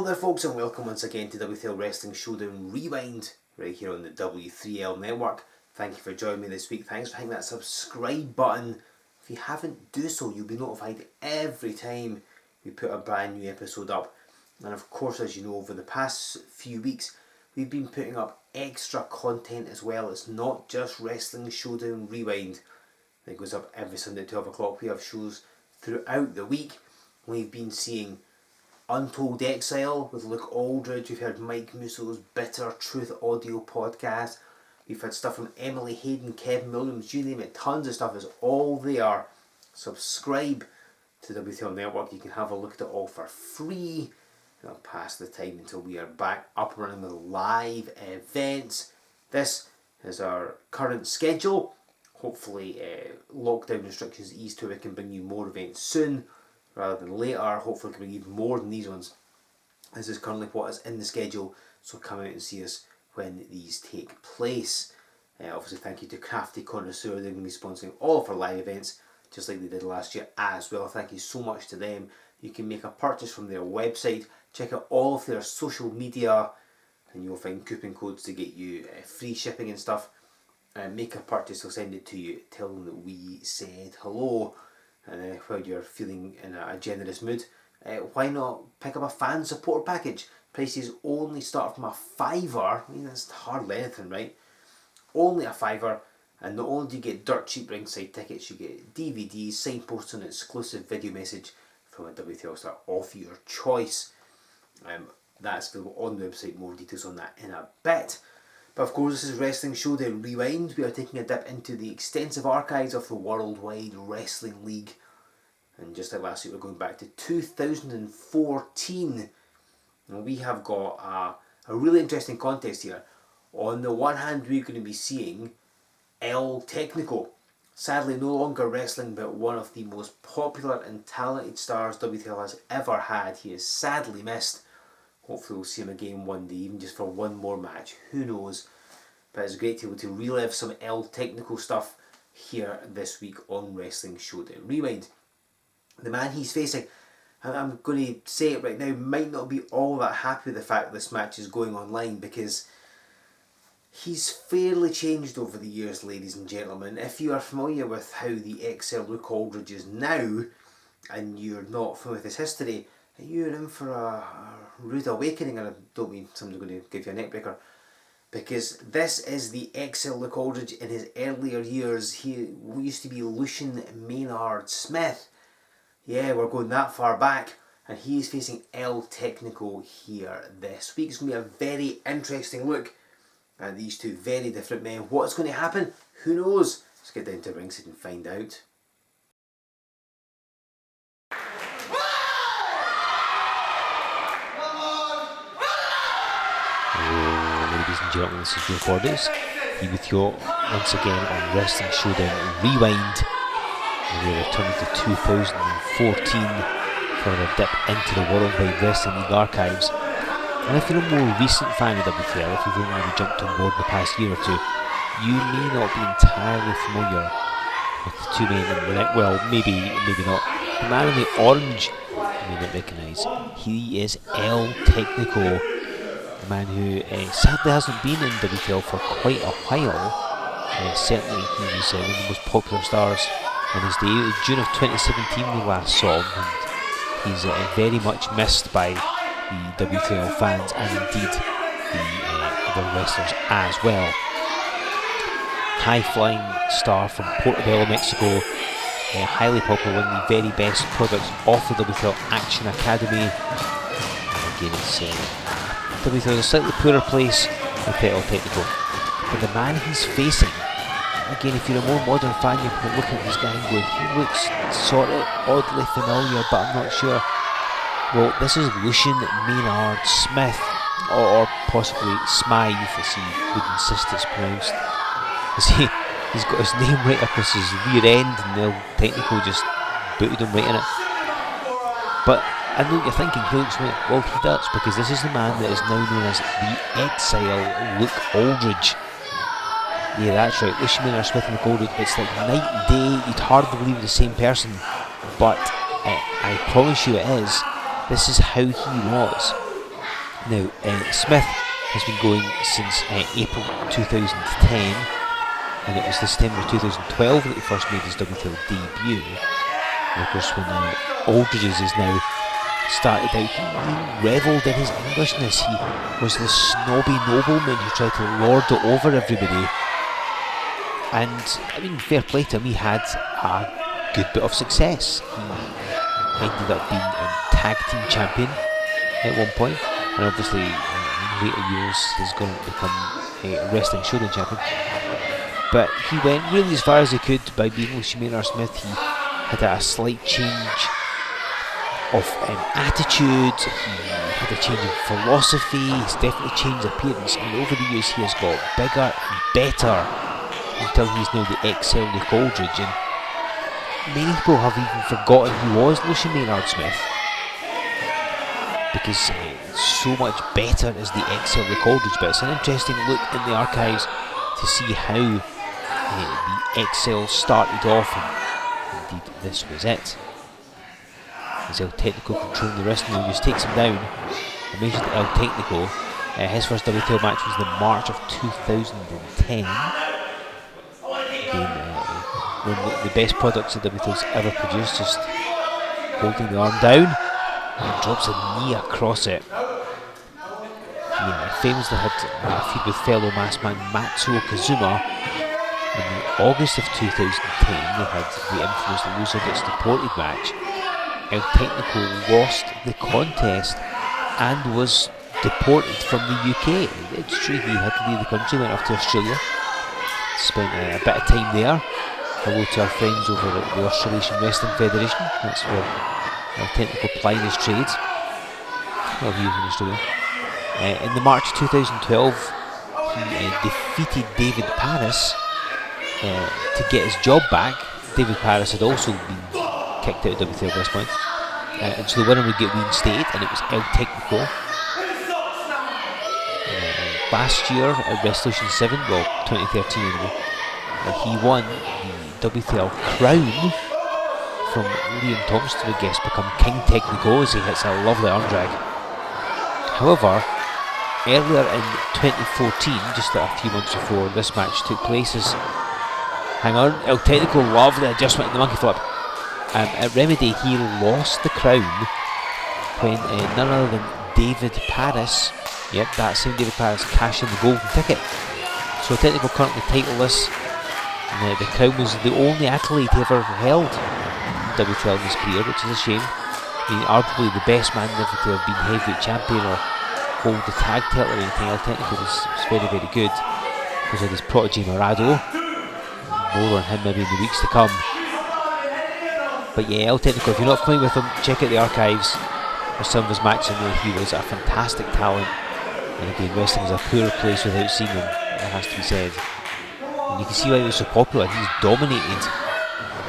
Hello there folks, and welcome once again to W3L Wrestling Showdown Rewind right here on the W3L network. Thank you for joining me this week. Thanks for hitting that subscribe button. If you haven't, do so. You'll be notified every time we put a brand new episode up. And of course, as you know, over the past few weeks we've been putting up extra content as well. It's not just Wrestling Showdown Rewind that goes up every Sunday at 12 o'clock. We have shows throughout the week. We've been seeing Untold Exile with Aldridge. We've heard Mike Musso's Bitter Truth audio podcast. We've had stuff from Emily Hayden, Kevin Williams, you name it. Tons of stuff is all there. Subscribe to the W3L network. You can have a look at it all for free. And I'll pass the time until we are back up and running with live events. This is our current schedule. Hopefully lockdown restrictions ease too. We can bring you more events soon rather than later. Hopefully we can bring even more than these ones. This is currently what is in the schedule, so come out and see us when these take place. Obviously thank you to Crafty Connoisseur. They're going to be sponsoring all of our live events just like they did last year as well. Thank you so much to them. You can make a purchase from their website, check out all of their social media, and you'll find coupon codes to get you free shipping and stuff. Make a purchase, they'll send it to you. Tell them that we said hello. And while you're feeling in a generous mood, why not pick up a fan support package? Prices only start from £5. I mean, that's hardly anything, right? Only £5, and not only do you get dirt cheap ringside tickets, you get DVDs, signposts, and an exclusive video message from a W3L star of your choice. That's available on the website. More details on that in a bit. But of course, this is Wrestling Showdown Rewind. We are taking a dip into the extensive archives of the Worldwide Wrestling League. And just like last week, we're going back to 2014. And we have got a really interesting contest here. On the one hand, we're going to be seeing El Technico. Sadly, no longer wrestling, but one of the most popular and talented stars W3L has ever had. He is sadly missed. Hopefully we'll see him again one day, even just for one more match. Who knows? But it's great to be able to relive some El Technico stuff here this week on Wrestling Showdown Rewind. The man he's facing, and I'm going to say it right now, might not be all that happy with the fact this match is going online, because he's fairly changed over the years, ladies and gentlemen. If you are familiar with how the Exile Luke Aldridge is now, and you're not familiar with his history, you're in for a rude awakening. And I don't mean somebody's going to give you a neckbreaker, because this is the Exile Luke Aldridge in his earlier years. He used to be Lucian Maynard Smith. Yeah, we're going that far back, and he's facing El Technico here this week. It's going to be a very interesting look at these two very different men. What's going to happen? Who knows? Let's get down to ringside and find out. Ladies and gentlemen, this is Joe Cordes, here with you once again on Wrestling Showdown Rewind. And we're returning to 2014 for a dip into the Worldwide Wrestling League archives. And if you're a more recent fan of W3L, if you've only jumped on board the past year or two, you may not be entirely familiar with the two men in the ring. Well, maybe not. The man in the orange you may not recognise. He is El Technico. A man who sadly hasn't been in W3L for quite a while. Certainly he was one of the most popular stars on his day. It was June of 2017 we last saw him, and he's very much missed by the W3L fans and indeed the other wrestlers as well. High flying star from Portobello, Mexico, highly popular, one of the very best products of the W3L Action Academy. And again, it's W3L is a slightly poorer place with El Technico, but the man he's facing, again, if you're a more modern fan, you can look at this guy and go, he looks sort of oddly familiar, but I'm not sure. Well, this is Lucian Maynard Smith, or possibly Smythe, as he would insist it's pronounced. He's got his name right across his rear end, and El Technico just booted him right in it. But I know what you're thinking, he looks right. Well, he does, because this is the man that is now known as the Exile Luke Aldridge. Yeah, that's right, Lucian Maynard Smith and Luke Aldridge. It's like night and day. You'd hardly believe it's the same person, but I promise you it is. This is how he was Now, Smith has been going since April 2010, and it was December 2012 that he first made his W3L debut. And of course, when Aldridge's is now started out, he revelled in his Englishness. He was the snobby nobleman who tried to lord it over everybody. And, I mean, fair play to him, he had a good bit of success. He ended up being a tag team champion at one point, and obviously in later years has gone to become a wrestling showdown champion. But he went really as far as he could by being Lucian Maynard Smith. He had a slight change of attitude, he had a change in philosophy, he's definitely changed appearance, and over the years he has got bigger and better until he's now the Exile Aldridge. And many people have even forgotten who was Lucian Maynard Smith, because so much better is the Exile Aldridge. But it's an interesting look in the archives to see how the Exile started off, and indeed this was it. As El Technico controlling the wrestling, he just takes him down. I mentioned El Technico, his first W3L match was in March of 2010. Again, one of the best products that W3L's ever produced, just holding the arm down and drops a knee across it. He famously had a feud with fellow masked man Matsuo Kazuma. In August of 2010, they had the infamous loser gets deported match. El Technico lost the contest and was deported from the UK. It's true, he had to leave the country, went off to Australia, spent a bit of time there. Hello to our friends over at the Australasian Wrestling Federation, that's where El Technico plying his trade while he was in Australia. In the March 2012, he defeated David Paris to get his job back. David Paris had also been kicked out of W3L at this point, and so the winner would get reinstated, and it was El Technico. Last year at Resolution 7, well 2013 anyway, he won the W3L crown from Liam Thompson to, I guess, become King Technico as he hits a lovely arm drag. However, earlier in 2014, just a few months before this match took place, hang on, El Technico lovely adjustment in the monkey flip. At Remedy, he lost the crown when none other than David Paris, yep, that same David Paris, cashed in the golden ticket. So Technico currently titleless, and the crown was the only accolade he ever held in W3L in his career, which is a shame. I mean, arguably the best man ever to have been heavyweight champion or hold the tag title or anything. El Technico was very, very good. Because of his protege Morado. More on him maybe in the weeks to come. But yeah, El Technico, if you're not familiar with him, check out the archives. There's some of his matches in there. He was a fantastic talent. And again, wrestling is a poor place without seeing him, it has to be said. And you can see why he was so popular. He's dominated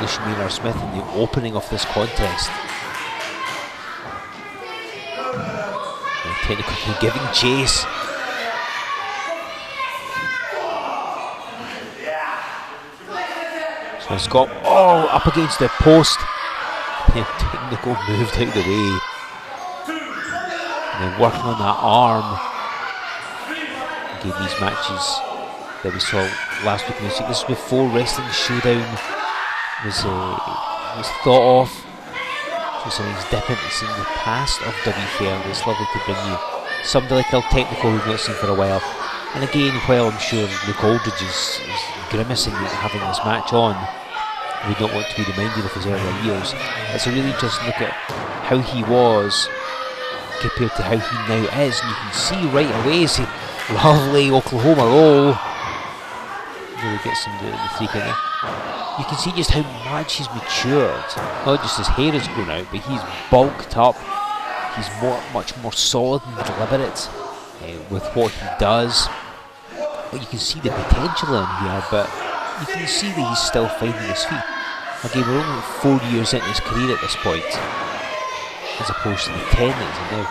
Lucian Maynard Smith in the opening of this contest. El Technico giving chase. So Scott, up against the post. Technico moved out of the way. And then working on that arm. Again, these matches that we saw last week in this week, this is before Wrestling Showdown was thought of. So it's a nice dip into seeing the past of W3L. It's lovely to bring you somebody like El Technico we've not seen for a while. And again, while I'm sure Luke Aldridge is grimacing at having this match on, we don't want to be reminded of his earlier years. It's a really interesting look at how he was compared to how he now is, and you can see right away, see, lovely Oklahoma roll. Really gets him the 3 count there. You can see just how much he's matured. Not just his hair has grown out, but he's bulked up. He's much more solid and deliberate with what he does. But you can see the potential in him here, but you can see that he's still finding his feet. Again, we're only 4 years into his career at this point, as opposed to the 10 that he's in now.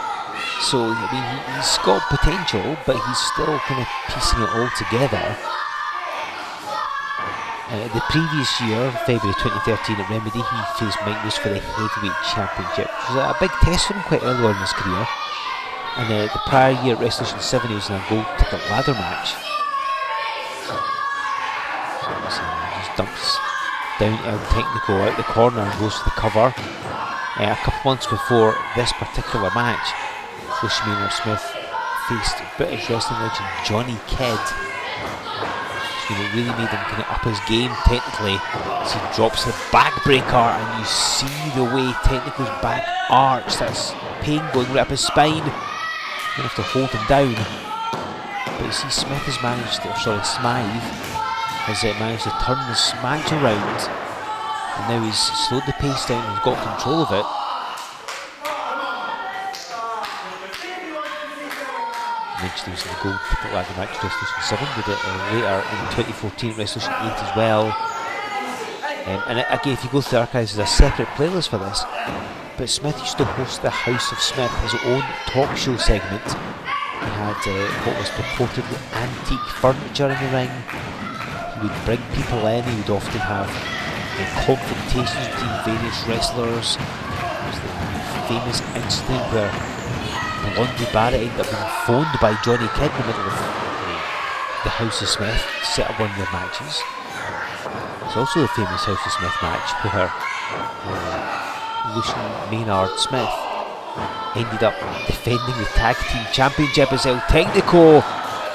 So, I mean, he's got potential, but he's still kind of piecing it all together. The previous year, February 2013 at Remedy, he faced Mike Moose for the Heavyweight Championship, which was a big test for him quite early on in his career. And the prior year at Resolution 7 he was in a gold ticket ladder match. So he just dumps down El Technico out the corner and goes for the cover. A couple months before this particular match, Lucian Maynard Smith faced British wrestling legend Johnny Kidd. So it really made him kind of up his game technically as he drops the backbreaker, and you see the way Technico's back arch, that's pain going right up his spine. You have to hold him down. But you see Smith has managed to, Smythe has managed to turn this match around, and now he's slowed the pace down and got control of it. Mentioned he was in the gold ticket ladder match Resolution 7, did it later in 2014 Resolution 8 as well. And again, if you go through the archives, there's a separate playlist for this. But Smith used to host the House of Smith, his own talk show segment. He had what was purportedly antique furniture in the ring. He would bring people in, he would often have confrontations between various wrestlers. There was the famous incident where Blondie Barrett ended up being phoned by Johnny Kidd in the middle of the House of Smith to set up one of their matches. There's also the famous House of Smith match where Lucian Maynard Smith ended up defending the tag team championship as El Technico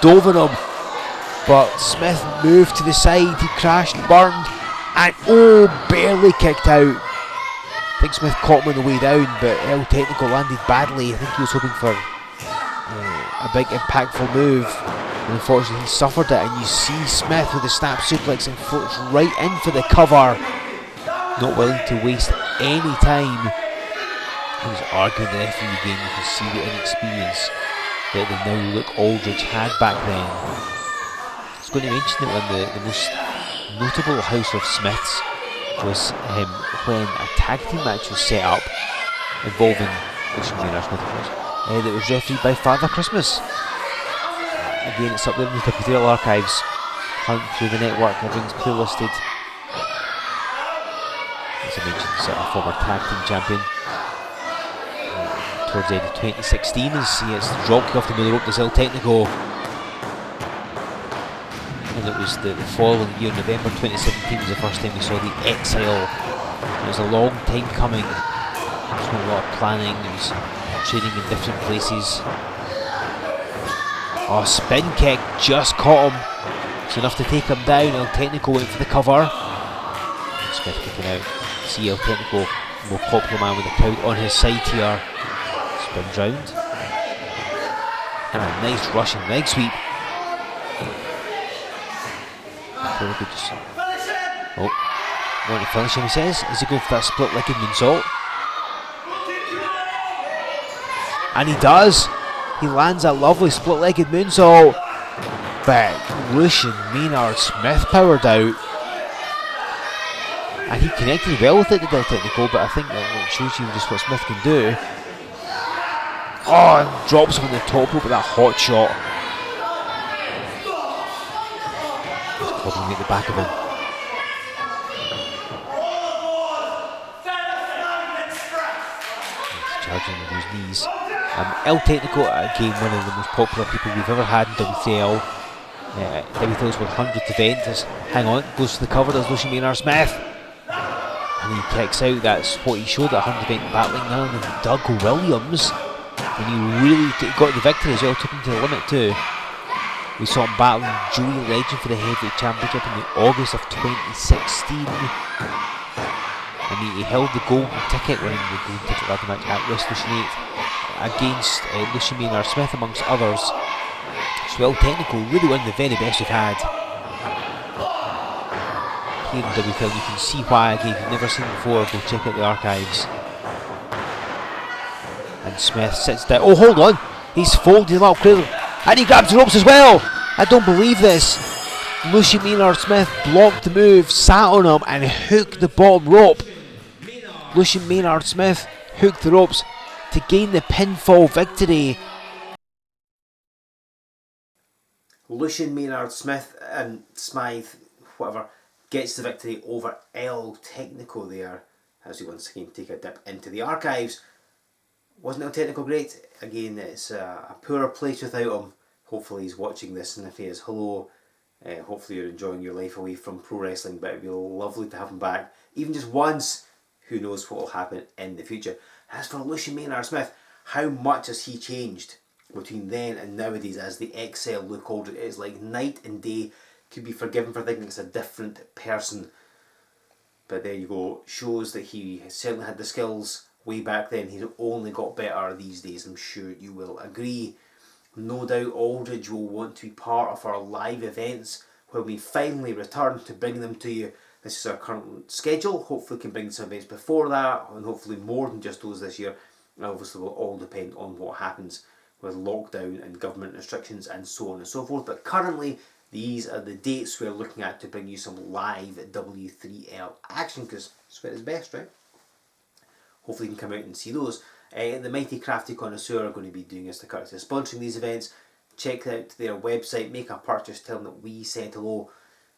dove on him, but Smith moved to the side, he crashed, burned, and barely kicked out. I think Smith caught him on the way down, but El Technico landed badly. I think he was hoping for a big impactful move, and unfortunately he suffered it. And you see Smith with the snap suplex and floats right in for the cover, not willing to waste any time. He was arguing the referee again. You can see the inexperience that the now look Aldridge had back then. I was going to mention that one of the most notable House of Smiths was when a tag team match was set up involving Lucian Maynard Smith, that was refereed by Father Christmas. Again, it's up there in the W3L archives. Hunt through the network, everything's playlisted. As I mentioned, he's a former tag team champion. Towards the end of 2016, as he gets the drop kick off the middle rope, there's El Technico. And it was the following year, November 2017, was the first time we saw the Exile. It was a long time coming. There was a lot of planning, there was training in different places. Oh, spin kick just caught him. It's enough to take him down. El Technico went for the cover. Smith kicking out. See El Technico, more popular man with the crowd on his side here. Spins round. And a nice rushing leg sweep. Want to finish him, he says. Is he going for that split-legged moonsault? And he does. He lands a lovely split-legged moonsault. But Lucian Maynard Smith powered out. And he connected well with it, did El Technico, but I think that shows you just what Smith can do. Oh, and drops him on the top rope with that hot shot. Just clubbing at the back of him. Charging with those knees. El Technico, again, one of the most popular people we've ever had in W3L. W3L's 100th event. Hang on, goes to the cover, does Lucian Maynard Smith. And he kicks out. That's what he showed at 100th event, battling none of Doug Williams. And he really got the victory as well, took him to the limit too. We saw him battling Joey Legend for the heavyweight championship in August of 2016. And he held the golden ticket, winning the golden ticket ladder match at Resolution 8 against Lucian Maynard Smith, amongst others. So El Technico, really one of the very best we've had here in W3L. You can see why, again, if you've never seen before, go check out the archives. And Smith sits down. Oh, hold on! He's folded him up, and he grabs the ropes as well! I don't believe this! Lucian Maynard Smith blocked the move, sat on him, and hooked the bottom rope. Lucian Maynard Smith hooked the ropes to gain the pinfall victory. Lucian Maynard Smith and Smythe, whatever, gets the victory over El Technico there, as we once again take a dip into the archives. Wasn't El Technico great? Again, it's a poor place without him. Hopefully he's watching this, and if he is, hello. Hopefully you're enjoying your life away from pro wrestling, but it'd be lovely to have him back, even just once. Who knows what will happen in the future. As for Lucian Maynard Smith, how much has he changed between then and nowadays as the Exile Luke Aldridge? It is like night and day. Could be forgiven for thinking it's a different person. But there you go. Shows that he certainly had the skills way back then. He's only got better these days. I'm sure you will agree. No doubt Aldridge will want to be part of our live events when we finally return to bring them to you. This is our current schedule. Hopefully we can bring some events before that, and hopefully more than just those this year. And obviously will all depend on what happens with lockdown and government restrictions and so on and so forth. But currently these are the dates we're looking at to bring you some live W3L action, because it's where it's best, right? Hopefully you can come out and see those. The Mighty Crafty Connoisseur are going to be doing us the courtesy of sponsoring these events. Check out their website, make a purchase, tell them that we said hello.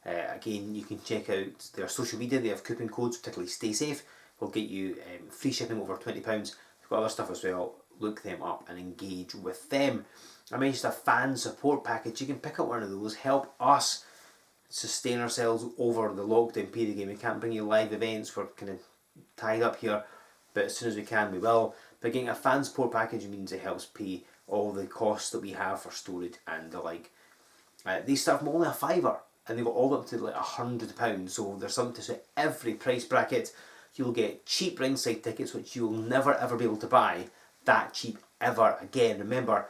Again, you can check out their social media. They have coupon codes, particularly Stay Safe. Will get you free shipping over £20. They've got other stuff as well. Look them up and engage with them. I mentioned a fan support package. You can pick up one of those. Help us sustain ourselves over the lockdown period. Again, we can't bring you live events. We're kind of tied up here, but as soon as we can, we will. But getting a fan support package means it helps pay all the costs that we have for storage and the like. These start from only a £5, and they've got all up to like £100. So there's something to suit every price bracket. You'll get cheap ringside tickets, which you'll never ever be able to buy that cheap ever again. Remember,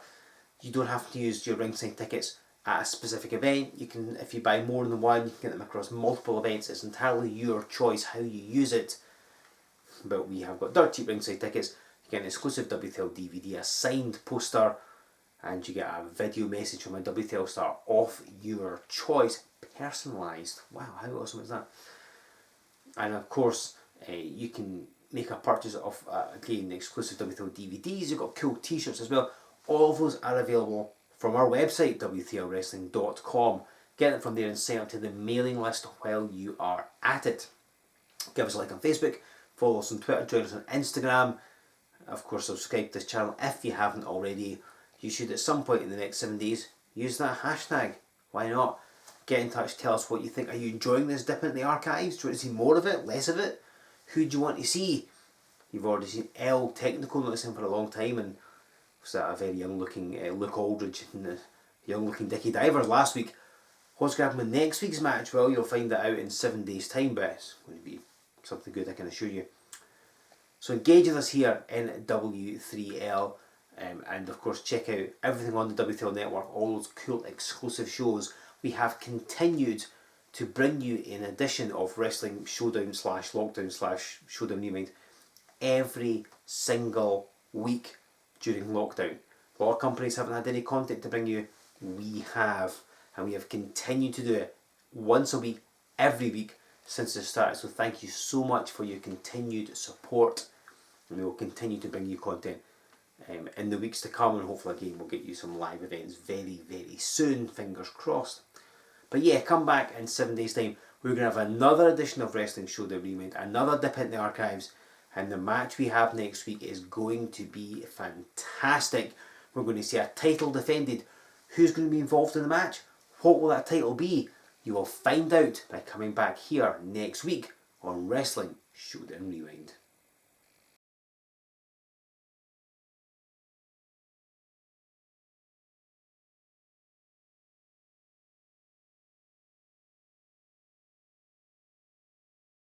you don't have to use your ringside tickets at a specific event. You can, if you buy more than one, you can get them across multiple events. It's entirely your choice how you use it. But we have got dirt cheap ringside tickets. You get an exclusive W3L DVD, a signed poster, and you get a video message from a W3L star of your choice, personalised. Wow, how awesome is that? And of course, you can make a purchase of again exclusive W3L DVDs. You've got cool t-shirts as well. All of those are available from our website, W3LWrestling.com. Get it from there and sign up to the mailing list while you are at it. Give us a like on Facebook, follow us on Twitter, join us on Instagram. Of course, subscribe to this channel if you haven't already. You should at some point in the next 7 days use that hashtag. Why not? Get in touch, tell us what you think. Are you enjoying this dip into the archives? Do you want to see more of it, less of it? Who do you want to see? You've already seen El Technico, not seen for a long time, and was that a very young looking Luke Aldridge and the young looking Dickie Divers last week. What's going to happen with next week's match? Well, you'll find that out in 7 days time, but it's going to be something good, I can assure you. So engage with us here in W3L, and of course check out everything on the W3L network, all those cool exclusive shows. We have continued to bring you an edition of Wrestling Showdown / Lockdown / Showdown Rewind every single week during lockdown. A lot of companies haven't had any content to bring you. We have, and we have continued to do it once a week, every week since the start. So thank you so much for your continued support, and we will continue to bring you content in the weeks to come, and hopefully again we'll get you some live events very, very soon, fingers crossed. But yeah, come back in 7 days time. We're going to have another edition of Wrestling Showdown Rewind, another dip into the archives, and the match we have next week is going to be fantastic. We're going to see a title defended. Who's going to be involved in the match? What will that title be? You will find out by coming back here next week on Wrestling Showdown Rewind.